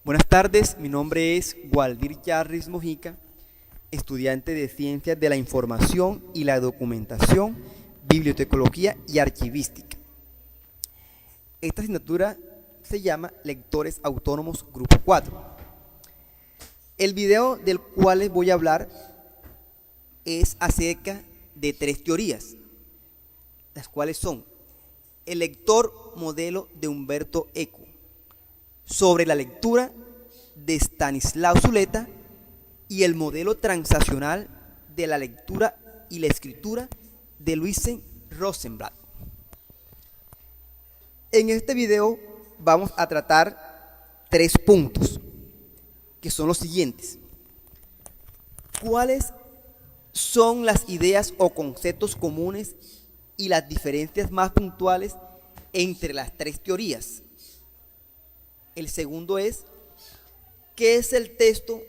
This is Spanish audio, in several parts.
Buenas tardes, mi nombre es Waldir Yarris Mojica, estudiante de Ciencias de la Información y la Documentación, Bibliotecología y Archivística. Esta asignatura se llama Lectores Autónomos Grupo 4. El video del cual les voy a hablar es acerca de 3 teorías, las cuales son el lector modelo de Umberto Eco, sobre la lectura de Stanislao Zuleta y el modelo transaccional de la lectura y la escritura de Luisen Rosenblatt. En este video vamos a tratar 3 puntos, que son los siguientes. ¿Cuáles son las ideas o conceptos comunes y las diferencias más puntuales entre las 3 teorías? El segundo es, ¿qué es el texto?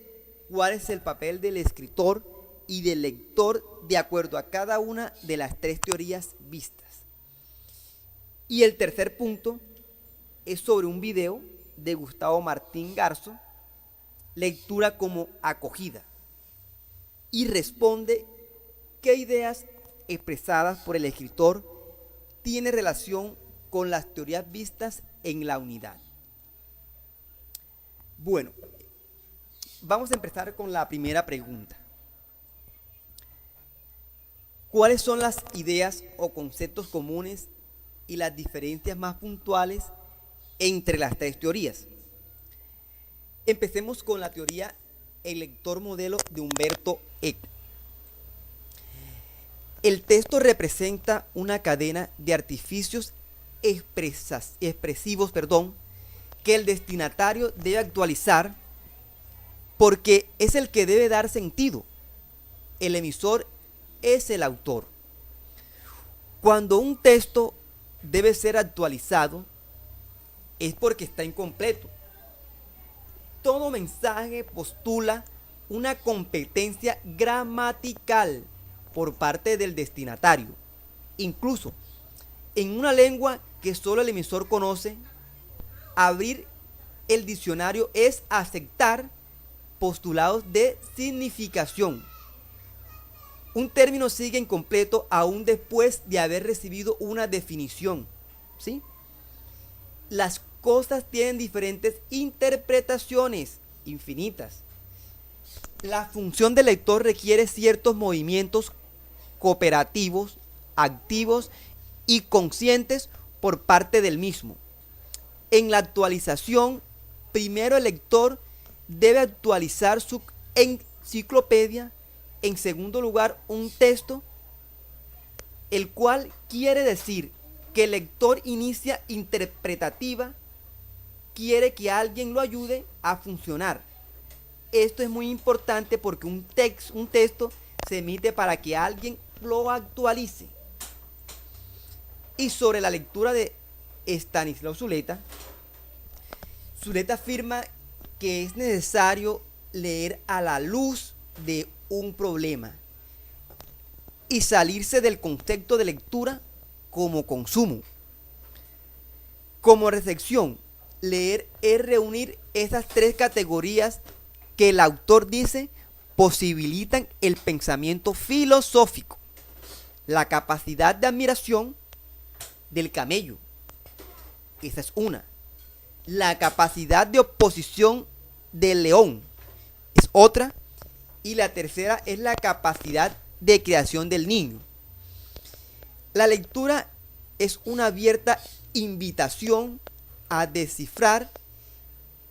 ¿Cuál es el papel del escritor y del lector de acuerdo a cada una de las 3 teorías vistas? Y el tercer punto es sobre un video de Gustavo Martín Garzo, lectura como acogida, y responde qué ideas expresadas por el escritor tiene relación con las teorías vistas en la unidad. Bueno, vamos a empezar con la primera pregunta. ¿Cuáles son las ideas o conceptos comunes y las diferencias más puntuales entre las 3 teorías? Empecemos con la teoría El lector modelo de Umberto Eco. El texto representa una cadena de artificios expresivos, que el destinatario debe actualizar porque es el que debe dar sentido. El emisor es el autor. Cuando un texto debe ser actualizado es porque está incompleto. Todo mensaje postula una competencia gramatical por parte del destinatario. Incluso en una lengua que solo el emisor conoce, abrir el diccionario es aceptar postulados de significación. Un término sigue incompleto aún después de haber recibido una definición, ¿sí? Las cosas tienen diferentes interpretaciones infinitas. La función del lector requiere ciertos movimientos cooperativos, activos y conscientes por parte del mismo. En la actualización, primero el lector debe actualizar su enciclopedia. En segundo lugar, un texto, el cual quiere decir que el lector inicia interpretativa, quiere que alguien lo ayude a funcionar. Esto es muy importante porque un texto se emite para que alguien lo actualice. Y sobre la lectura de Stanislao Zuleta, Zuleta afirma que es necesario leer a la luz de un problema y salirse del concepto de lectura como consumo. Como recepción, leer es reunir esas 3 categorías que el autor dice posibilitan el pensamiento filosófico: la capacidad de admiración del camello, esa es una; la capacidad de oposición del león es otra; y la tercera es la capacidad de creación del niño. La lectura es una abierta invitación a descifrar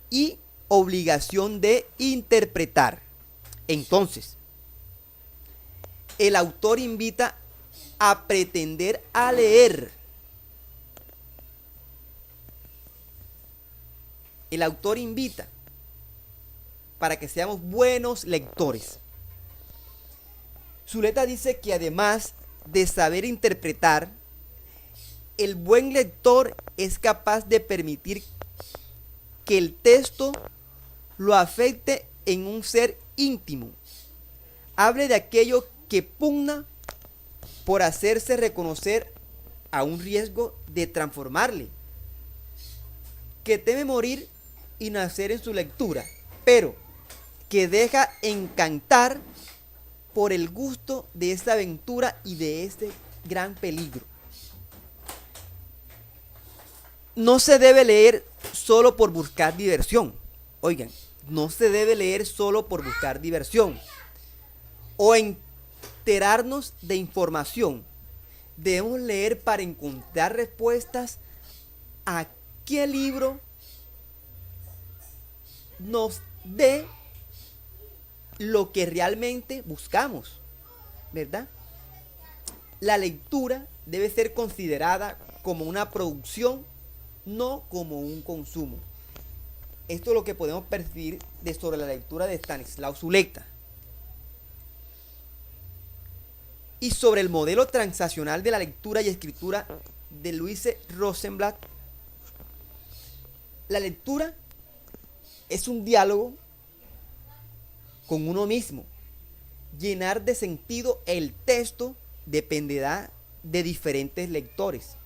y obligación de interpretar. Entonces, el autor invita a pretender a leer. El autor invita para que seamos buenos lectores. Zuleta dice que además de saber interpretar, el buen lector es capaz de permitir que el texto lo afecte en un ser íntimo. Hable de aquello que pugna por hacerse reconocer a un riesgo de transformarle, que teme morir y nacer en su lectura, pero que deja encantar por el gusto de esta aventura y de este gran peligro. No se debe leer solo por buscar diversión. Oigan, no se debe leer solo por buscar diversión o enterarnos de información. Debemos leer para encontrar respuestas a qué libro nos dé lo que realmente buscamos, ¿verdad? La lectura debe ser considerada como una producción, no como un consumo. Esto es lo que podemos percibir sobre la lectura de Stanislaw Zuleta. Y sobre el modelo transaccional de la lectura y escritura de Louise Rosenblatt. La lectura es un diálogo con uno mismo. Llenar de sentido el texto dependerá de diferentes lectores,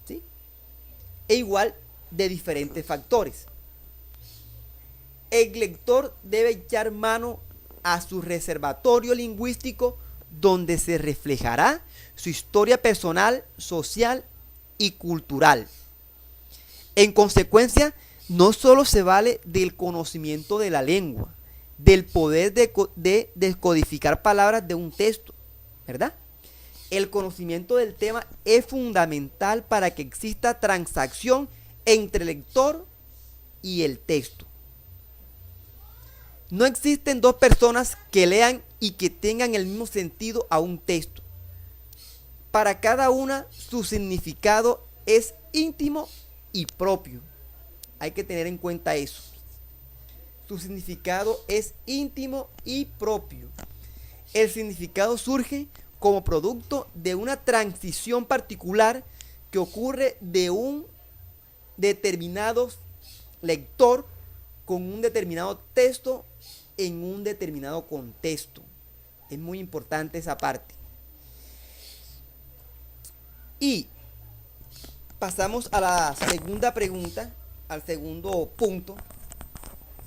¿sí? E igual de diferentes factores. El lector debe echar mano a su reservatorio lingüístico, donde se reflejará su historia personal, social y cultural. En consecuencia, no solo se vale del conocimiento de la lengua, del poder de descodificar palabras de un texto, ¿verdad? El conocimiento del tema es fundamental para que exista transacción entre el lector y el texto. No existen dos personas que lean y que tengan el mismo sentido a un texto. Para cada una, su significado es íntimo y propio. Hay que tener en cuenta eso. Su significado es íntimo y propio. El significado surge como producto de una transición particular que ocurre de un determinado lector con un determinado texto en un determinado contexto. Es muy importante esa parte. Y pasamos a la segunda pregunta, al segundo punto,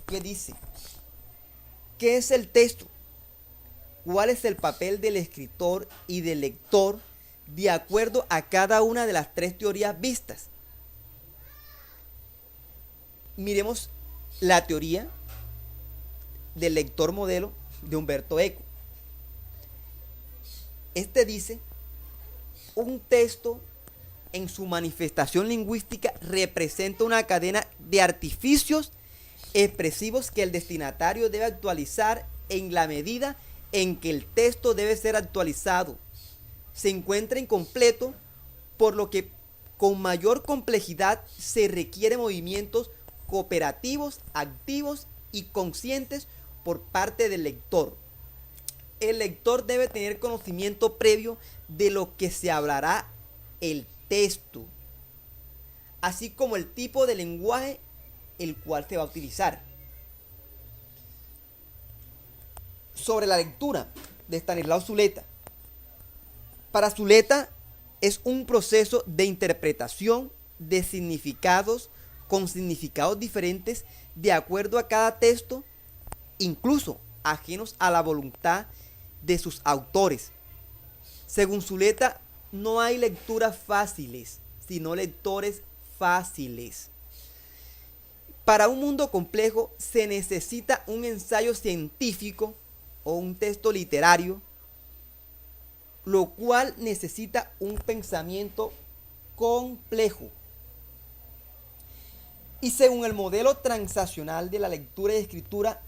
que dice: ¿qué es el texto? ¿Cuál es el papel del escritor y del lector de acuerdo a cada una de las tres teorías vistas? Miremos la teoría del lector modelo de Humberto Eco. Este dice: un texto en su manifestación lingüística representa una cadena de artificios expresivos que el destinatario debe actualizar en la medida en que el texto debe ser actualizado. Se encuentra incompleto, por lo que con mayor complejidad se requieren movimientos cooperativos, activos y conscientes por parte del lector. El lector debe tener conocimiento previo de lo que se hablará el texto, así como el tipo de lenguaje el cual se va a utilizar. Sobre la lectura de Stanislaw Zuleta. Para Zuleta es un proceso de interpretación de significados con significados diferentes de acuerdo a cada texto, incluso ajenos a la voluntad de sus autores. Según Zuleta, no hay lecturas fáciles, sino lectores fáciles. Para un mundo complejo se necesita un ensayo científico o un texto literario, lo cual necesita un pensamiento complejo. Y según el modelo transaccional de la lectura y escritura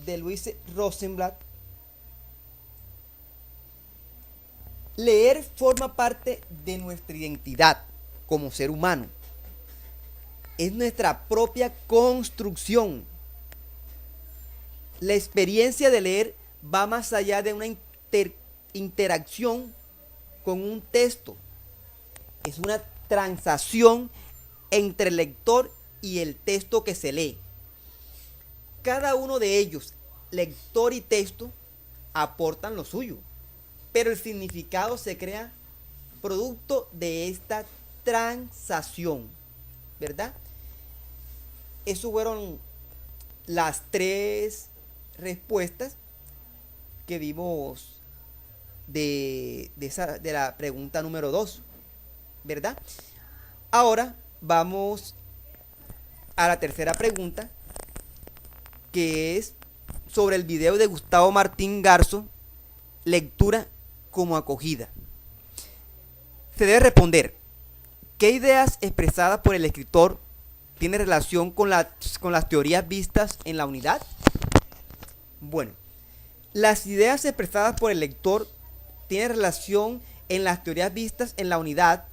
de Louise Rosenblatt, leer forma parte de nuestra identidad como ser humano. Es nuestra propia construcción. La experiencia de leer va más allá de una interacción con un texto. Es una transacción entre el lector y el texto que se lee. Cada uno de ellos, lector y texto, aportan lo suyo, pero el significado se crea producto de esta transacción, ¿verdad? Esas fueron las tres respuestas que vimos de la pregunta número 2, ¿verdad? Ahora vamos a la tercera pregunta, que es sobre el video de Gustavo Martín Garzo, lectura como acogida. Se debe responder: ¿qué ideas expresadas por el escritor tienen relación con las teorías vistas en la unidad? Bueno, las ideas expresadas por el lector tienen relación en las teorías vistas en la unidad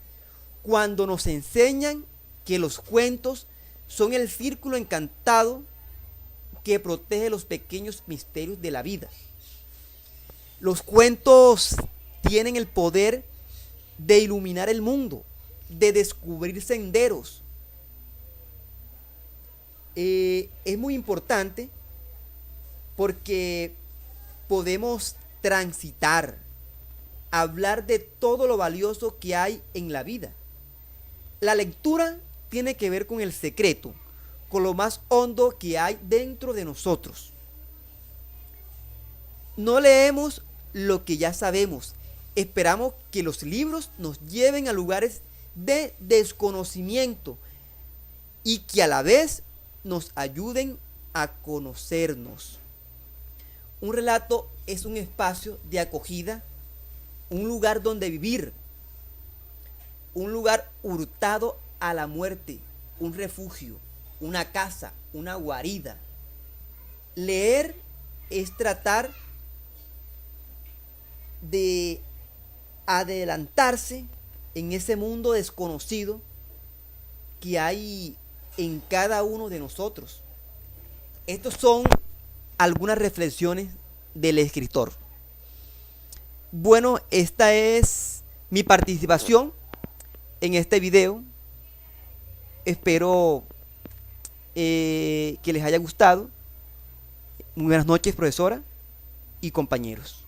cuando nos enseñan que los cuentos son el círculo encantado que protege los pequeños misterios de la vida. Los cuentos tienen el poder de iluminar el mundo, de descubrir senderos. Es muy importante porque podemos transitar, hablar de todo lo valioso que hay en la vida. La lectura tiene que ver con el secreto, con lo más hondo que hay dentro de nosotros. No leemos lo que ya sabemos, esperamos que los libros nos lleven a lugares de desconocimiento y que a la vez nos ayuden a conocernos. Un relato es un espacio de acogida, un lugar donde vivir, un lugar hurtado a la muerte, un refugio, una casa, una guarida. Leer es tratar de adelantarse en ese mundo desconocido que hay en cada uno de nosotros. Estos son algunas reflexiones del escritor. Bueno, esta es mi participación en este video. Espero que les haya gustado. Muy buenas noches, profesora y compañeros.